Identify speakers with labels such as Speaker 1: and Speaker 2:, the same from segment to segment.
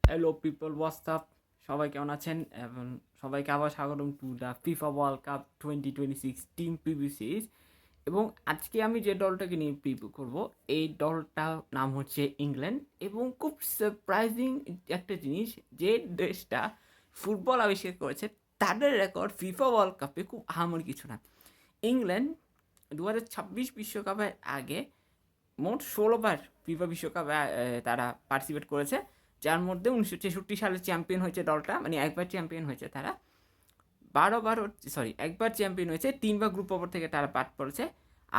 Speaker 1: Hello people WhatsApp, সবাই কেমন আছেন? এবং সবাইকে আবার স্বাগতম to the FIFA world cup 2026 team preview series. এবং আজকে আমি যে দলটাকে নিয়ে প্রিভিউ করব, এই দলটার নাম হচ্ছে ইংল্যান্ড। এবং খুব সারপ্রাইজিং একটা জিনিস, যে দেশটা ফুটবল আবিষ্কার করেছে তাদের রেকর্ড ফিফা ওয়ার্ল্ড কাপে খুব আহামরি কিছু না। ইংল্যান্ড 2026 বিশ্বকাপের আগে মোট 16বার ফিফা বিশ্বকাপে তারা পার্টিসিপেট করেছে, যার মধ্যে 1963 সালে চ্যাম্পিয়ন হয়েছে দলটা, মানে একবার চ্যাম্পিয়ন হয়েছে তারা। 12বার একবার চ্যাম্পিয়ন হয়েছে, 3বার গ্রুপ পর্ব থেকে তারা বাদ পড়েছে,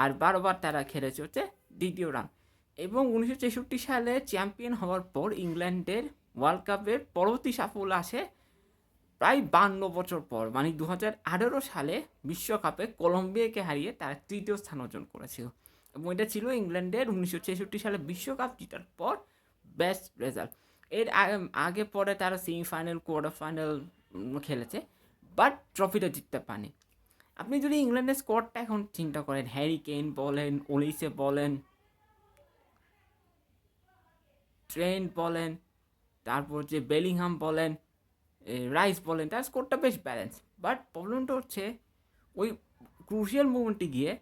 Speaker 1: আর 12বার তারা খেলেছে হচ্ছে দ্বিতীয় রাউন্ড। এবং 1963 সালে চ্যাম্পিয়ন হওয়ার পর ইংল্যান্ডের ওয়ার্ল্ড কাপের পরবর্তী সাফল্য আসে প্রায় 52 বছর পর, মানে 2018 সালে বিশ্বকাপে কলম্বিয়াকে হারিয়ে তারা তৃতীয় স্থান অর্জন করেছিল। এবং এটা ছিল ইংল্যান্ডের 1963 সালে বিশ্বকাপ জেতার পর বেস্ট রেজাল্ট। এর আগে পরে তারা সেমিফাইনাল, কোয়ার্টার ফাইনাল খেলেছে, বাট ট্রফিটা জিততে পারেনি। আপনি যদি ইংল্যান্ডের স্কোয়াডটা এখন চিন্তা করেন, হ্যারি কেইন বলেন, ওলিসে বলেন, ট্রেন্ট বলেন, তারপর যে বেলিংহাম বলেন, রাইস বলেন, তার স্কোরটা বেশ ব্যালেন্স। বাট প্রবলেমটা হচ্ছে ওই ক্রুশিয়াল মুভমেন্টে গিয়ে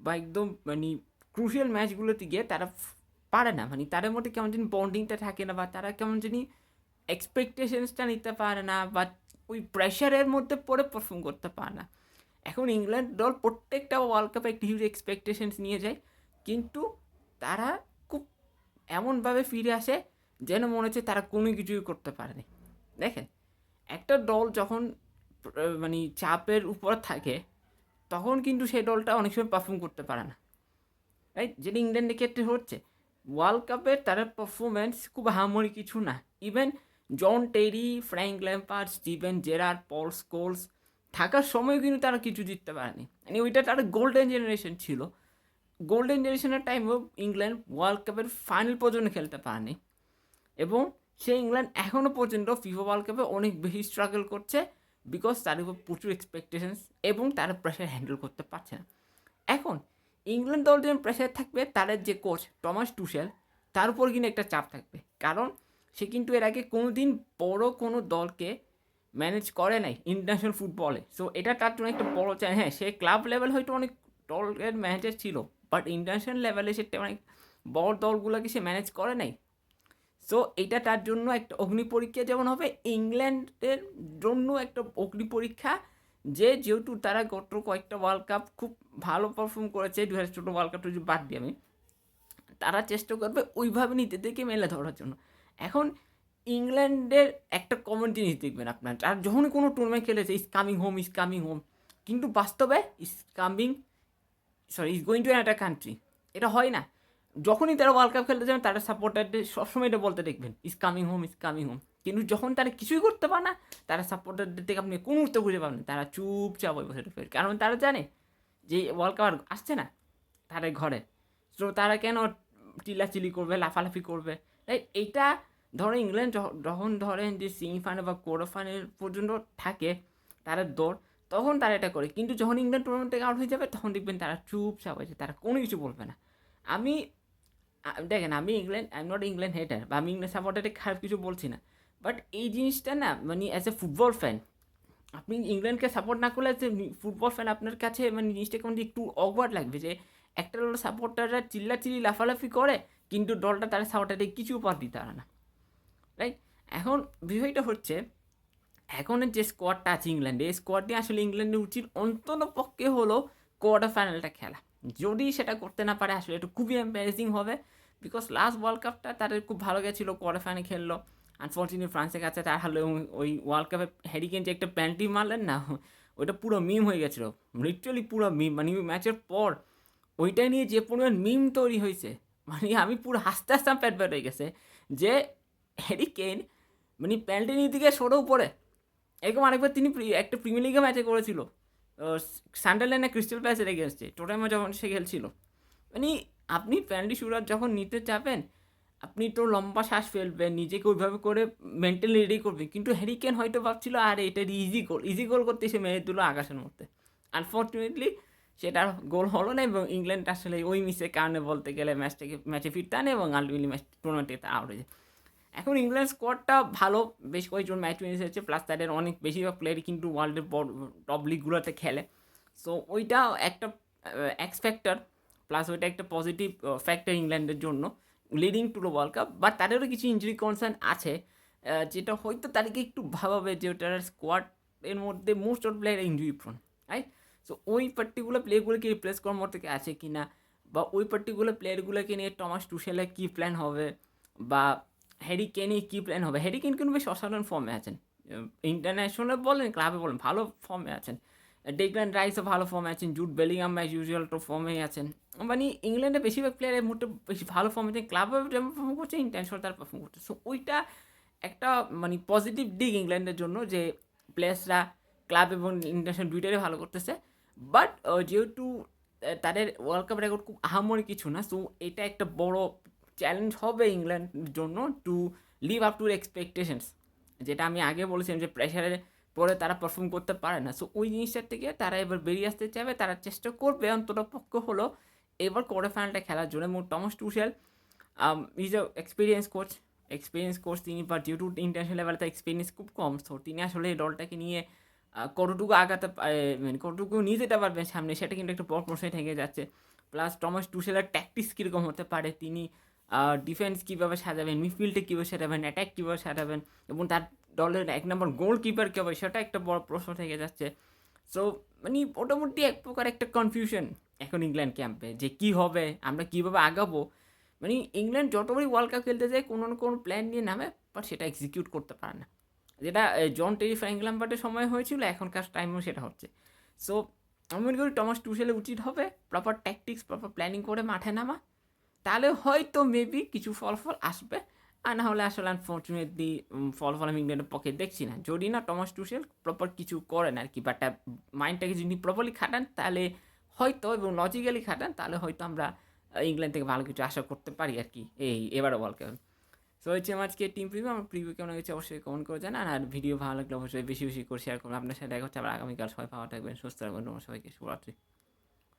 Speaker 1: বা একদম মানে ক্রুশিয়াল ম্যাচগুলোতে গিয়ে তারা পারে না, মানে তাদের মধ্যে কেমন জানি বন্ডিংটা থাকে না, বা তারা কেমন জানি এক্সপেকটেশনসটা নিতে পারে না, বা ওই প্রেশারের মধ্যে পড়ে পারফর্ম করতে পারে না। এখন ইংল্যান্ড দল প্রত্যেকটা ওয়ার্ল্ড কাপে একটা হিউজ এক্সপেকটেশনস নিয়ে যায়, কিন্তু তারা খুব এমনভাবে ফিরে আসে যেন মনে হচ্ছে তারা কোনো কিছুই করতে পারেনি। দেখেন, একটা দল যখন মানে চাপের উপর থাকে, তখন কিন্তু সেই দলটা অনেক সময় পারফর্ম করতে পারে না, রাইট? যেটা ইংল্যান্ডের ক্ষেত্রে হচ্ছে, ওয়ার্ল্ড কাপের তার পারফরমেন্স খুব হামরি কিছু না। ইভেন জন টেরি, ফ্র্যাঙ্ক ল্যাম্পার্ড, স্টিভেন জেরার্ড, পল স্কোলস থাকার সময়ও কিন্তু তারা কিছু জিততে পারেনি। মানে ওইটা তার গোল্ডেন জেনারেশন ছিল। গোল্ডেন জেনারেশনের টাইমেও ইংল্যান্ড ওয়ার্ল্ড কাপের ফাইনাল পর্যন্ত খেলতে পারেনি। এবং সেই ইংল্যান্ড এখনও পর্যন্ত ফিফা ওয়ার্ল্ড কাপে অনেক বেশি স্ট্রাগল করছে, বিকজ তার উপর প্রচুর এক্সপেকটেশনস এবং তারা প্রেশার হ্যান্ডেল করতে পারছে না। এখন ইংল্যান্ড দল যখন প্রেশার থাকবে, তাদের যে কোচ টমাস টুশেল, তার উপর কিন্তু একটা চাপ থাকবে, কারণ সে কিন্তু এর আগে কোনো দিন বড় কোনো দলকে ম্যানেজ করে নাই ইন্টারন্যাশনাল ফুটবলে। সো এটা তার জন্য একটা বড় চ্যালেঞ্জ। হ্যাঁ, সে ক্লাব লেভেল হয়তো অনেক দলের ম্যানেজার ছিল, বাট ইন্টারন্যাশনাল লেভেলে সে অনেক বড় দলগুলোকে সে ম্যানেজ করে নাই। সো এটা তার জন্য একটা অগ্নি পরীক্ষা যেমন হবে, ইংল্যান্ডের জন্য একটা অগ্নি পরীক্ষা, যেহেতু তারা গত কয়েকটা ওয়ার্ল্ড কাপ খুব ভালো পারফর্ম করেছে, 2014 ওয়ার্ল্ড কাপটা যদি বাদ দিই আমি, তারা চেষ্টা করবে ওইভাবে নিজেদেরকে মেলে ধরার জন্য। এখন ইংল্যান্ডের একটা কমন জিনিস দেখবেন আপনার, আর যখনই কোনো টুর্নামেন্ট খেলেছে, is coming home, is coming home, কিন্তু বাস্তবে is going to another country, এটা হয় না। যখনই তারা ওয়ার্ল্ড কাপ খেলতে যাবেন, তারা সাপোর্টারদের সবসময় এটা বলতে দেখবেন, is coming home, is coming home. কিন্তু যখন তারা কিছুই করতে পারে না, তারা সাপোর্টারদের থেকে আপনি কোনো উত্তর খুঁজে পাবেন, তারা চুপচাপ হয়ে বসে থাকবে, কারণ তারা জানে যে ওয়ার্ল্ড কাপ আর আসছে না তাদের ঘরে। তো তারা কেন চিল্লাচিল্লি করবে, লাফালাফি করবে, রাইট? এইটা ধরেন ইংল্যান্ড যখন ধরেন যে সেমিফাইনাল বা কোয়ার্টার ফাইনাল পর্যন্ত থাকে তারা দৌড়, তখন তারা এটা করে। কিন্তু যখন ইংল্যান্ড টুর্নামেন্ট থেকে আউট হয়ে যাবে, তখন দেখবেন তারা চুপচাপ হয়েছে, তারা কোনো কিছু বলবে না। আমি দেখেন, আমি England, I am not England হেটার, বা আমি ইংল্যান্ড সাপোর্টারে খারাপ কিছু বলছি না, বাট এই জিনিসটা না, মানে অ্যাজ এ ফুটবল ফ্যান, আপনি ইংল্যান্ডকে সাপোর্ট না করলে যে ফুটবল ফ্যান আপনার কাছে মানে জিনিসটা কেমন একটু অকওয়ার্ড লাগবে, যে একটা দল সাপোর্টাররা চিল্লাচিল্লি লাফালাফি করে, কিন্তু দলটা তারা সাপোর্টারে কিছু উপহার দিতে পারে না, রাইট? এখন বিষয়টা হচ্ছে, এখনের যে স্কোয়াডটা আছে ইংল্যান্ডে, এই স্কোয়াড দিয়ে আসলে ইংল্যান্ডের উচিত অন্তত পক্ষে হলো কোয়ার্টার ফাইনালটা খেলা। যদি সেটা করতে না পারে, আসলে একটু খুবই এম্বারেসিং হবে, বিকজ লাস্ট ওয়ার্ল্ড কাপটা তাদের খুব ভালো গেছিলো, কোয়ার্টার ফাইনাল খেললো, আনফর্চুনেটলি ফ্রান্সের কাছে তার হারলো। এবং ওই ওয়ার্ল্ড কাপে হ্যারিকেন যে একটা পেনাল্টি মারলেন না, ওইটা পুরো মিম হয়ে গেছিলো, লিটারালি পুরো মিম। মানে ওই ম্যাচের পর ওইটা নিয়ে যে পরিমাণ মিম তৈরি হয়েছে, মানে আমি পুরো হাসতে হাসতে পেট বের হয়ে গেছে, যে হ্যারিকেন মানে পেনাল্টি নিয়ে দিকে সরেও পড়ে। এরকম আরেকবার তিনি একটা প্রিমিয়ার লিগে ম্যাচে করেছিল, সান্ডারল্যান্ডে ক্রিস্টাল প্যালেসের এগেনস্টে, টোটেনহামে যখন সে খেলছিল। মানে আপনি পেনাল্টি শুটার যখন নিতে চাপেন, আপনি তো লম্বা শ্বাস ফেলবেন, নিজেকে ওইভাবে করে মেন্টালি রেডি করবেন, কিন্তু হ্যারিকেন হয়তো ভাবছিল আর এটা ইজি গোল করতে সে মেরে দিল আকাশের মধ্যে। আনফর্চুনেটলি সেটা গোল হলো না, এবং ইংল্যান্ড আসলে ওই মিসের কারণে বলতে গেলে ম্যাচে ফিরতে আনে, এবং আলটিমেটলি ম্যাচ টুর্নামেন্ট থেকে আউট হয়ে যায়। এখন ইংল্যান্ড স্কোয়াডটা ভালো, বেশ কয়েকজন ম্যাচ উইন এসেছে, প্লাস তাদের অনেক বেশিরভাগ প্লেয়ারই কিন্তু ওয়ার্ল্ডের বড় টপ লিগগুলোতে খেলে। সো ওইটা একটা এক্স ফ্যাক্টর, প্লাস ওইটা একটা পজিটিভ ফ্যাক্টর ইংল্যান্ডের জন্য leading to the world cup. But তাদেরও কিছু ইঞ্জুরি কনসার্ন আছে, যেটা হয়তো তাদেরকে একটু ভাবাবে যে ওটার স্কোয়াডের মধ্যে most of player injury prawn, right? So ওই পার্টিকুলার প্লেয়ারগুলোকে রিপ্লেস করার মতো থেকে আছে কি না, বা ওই পার্টিকুলার প্লেয়ারগুলোকে নিয়ে টমাস টুশেলের কী প্ল্যান হবে, বা হ্যারি কেনের কী প্ল্যান হবে। হ্যারি কেন কিন্তু বেশ অসাধারণ ফর্মে আছেন, ইন্টারন্যাশনাল বলেন ক্লাবে বলেন ভালো ফর্মে আছেন। ডেকল্যান রাইসও ভালো ফর্মে আছেন, জুড বেলিংহাম অ্যাজ ইউজুয়াল তো ফর্মেই আছেন। মানে ইংল্যান্ডের বেশিরভাগ প্লেয়ারের মধ্যে বেশি ভালো ফর্মে আছেন, ক্লাবে যেমন পারফর্ম করছে, ইন্টারন্যাশনাল তার পারফর্ম করছে। সো ওইটা একটা মানে পজিটিভ দিক ইংল্যান্ডের জন্য, যে প্লেয়ার্সরা ক্লাব এবং ইন্টারন্যাশনাল দুইটারই ভালো করতেছে। বাট যেহেতু তাদের ওয়ার্ল্ড কাপ রেকর্ড খুব আহামরি কিছু না, সো এটা একটা বড় চ্যালেঞ্জ হবে ইংল্যান্ডের জন্য to live up to expectations, যেটা আমি আগে বলেছিলাম যে প্রেশারে পরে তারা পারফর্ম করতে পারে না। সো ওই জিনিসটার থেকে তারা এবার বেরিয়ে আসতে চাইবে, তারা চেষ্টা করবে অন্তত পক্ষ হলো এবার কোয়ার্টার ফাইনালটা খেলার জন্য। এবং Thomas Tuchel is a experience coach তিনি, বা যেহেতু ইন্টারন্যাশনাল লেভেলে তার এক্সপিরিয়েন্স খুব কম, সো তিনি আসলে এই দলটাকে নিয়ে কতটুকু আগাতে মানে কতটুকু নিয়ে যেতে পারবেন সামনে, সেটা কিন্তু একটা বড় প্রশ্নে থেকে যাচ্ছে। প্লাস টমাস টুশেলের ট্যাকটিক্স কীরকম হতে পারে, তিনি ডিফেন্স কীভাবে সাজাবেন, মিডফিল্ডে কীভাবে সাজাবেন, অ্যাটাক কীভাবে সাজাবেন, এবং তার দলের এক নম্বর গোলকিপার কী হবে, সেটা একটা বড় প্রশ্ন থেকে যাচ্ছে। সো মানে মোটামুটি এক প্রকার একটা কনফিউশন এখন ইংল্যান্ড ক্যাম্পে, যে কী হবে, আমরা কীভাবে আগাবো। মানে ইংল্যান্ড যতবারই ওয়ার্ল্ড কাপ খেলতে যায় কোনো না কোনো প্ল্যান নিয়ে নামে, বাট সেটা এক্সিকিউট করতে পারে না, যেটা জন টেরি ফ্র্যাঙ্ক ল্যাম্পার্ডের সময় হয়েছিল, এখনকার টাইমেও সেটা হচ্ছে। সো আমি মনে করি টমাস টুশেলের উচিত হবে প্রপার ট্যাকটিক্স, প্রপার প্ল্যানিং করে মাঠে নামা, তাহলে হয়তো মেবি কিছু ফলাফল আসবে। আর না হলে আসলে আনফর্চুনেটলি ফলাফল আমি ইংল্যান্ডের পক্ষে দেখছি না, যদি না টমাস টুশেল প্রপার কিছু করেন আর কি, বাট মাইন্ডটাকে যদি প্রপারলি খাটান তাহলে হয়তো, এবং লজিক্যালি খাটান তাহলে হয়তো আমরা ইংল্যান্ড থেকে ভালো কিছু আশা করতে পারি আর কি এবারে ওয়ার্ল্ড কাপে। সো হচ্ছে আমার আজকে টিম প্রিভিউ, আমার প্রিভিউ কেমন হয়েছে অবশ্যই কমেন্ট করে জানান, আর ভিডিও ভালো লাগলে অবশ্যই বেশি বেশি করে শেয়ার করুন। আপনার সাথে দেখা হচ্ছে আবার আগামীকাল। সবাই ভালো থাকবেন, সুস্থ থাকবেন, সবাইকে শুভরাত্রি।